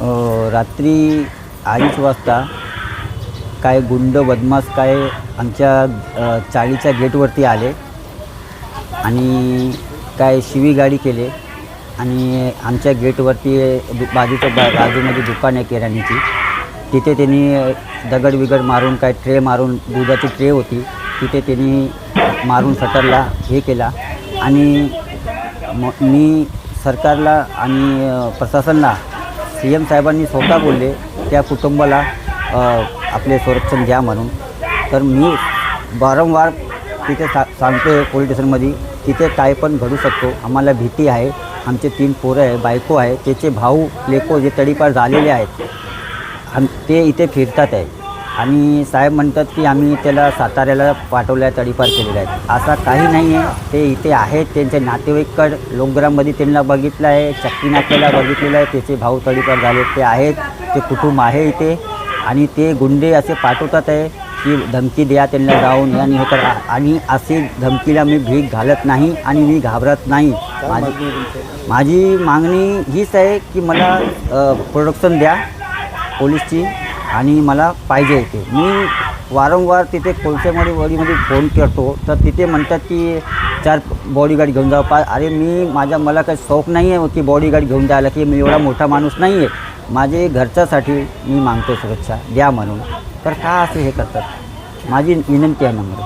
रात्री 2:30 वाजता काय गुंड बदमाश काय आमच्या चाळीच्या गेटवरती आले आणि काय शिवीगाळी केले आणि आमच्या गेटवरती बाजूमध्ये दुकान आहे किराण्याची, तिथे त्यांनी दगड मारून काय ट्रे मारून, दुधाची ट्रे होती तिथे त्यांनी मारून शटरला हे केला. आणि मी सरकारला आणि प्रशासनाला CM साहेबांनी स्वतः बोलले त्या कुटुंबाला आपले संरक्षण द्या म्हणून. तर मी वारंवार तिथे सांगतो आहे पोलीस स्टेशनमध्ये, तिथे काय पण घडू शकतो, आम्हाला भीती आहे. आमचे 3 पोरं आहे, बायको आहे, त्याचे भाऊ लेको जे तडीपार झालेले आहेत आणि ते इथे फिरतात आहे. आणि साहेब म्हणतात की आम्ही त्याला साताऱ्याला पाठवलं आहे, तडीपार केलेलं आहे. असा काही नाही आहे. ते इथे आहेत, त्यांच्या नातेवाईककडे लोंगरामध्ये त्यांना बघितलं आहे, चक्की नाक्याला बघितलेलं आहे, त्याचे भाऊ तडीपार झाले ते आहेत, ते कुटुंब आहे इथे. आणि ते गुंडे असे पाठवतात आहे की धमकी द्या त्यांना जाऊन आणि हे करा. आणि असे धमकीला मी भीक घालत नाही आणि मी घाबरत नाही. माझी मागणी हीच आहे की मला प्रोटेक्शन द्या पोलीसची आणि मला पाहिजे इथे. मी वारंवार तिथे कोळसेवाडीमध्ये फोन करतो तर तिथे म्हणतात की 4 बॉडीगार्ड घेऊन जाऊ. अरे मला काही शौक नाही आहे की बॉडीगार्ड घेऊन द्यायला, की मी एवढा मोठा माणूस नाही आहे. माझे घरच्यासाठी मी मागतो सुरक्षा द्या म्हणून. तर का असे हे करतात, माझी विनंती आहे नम्र.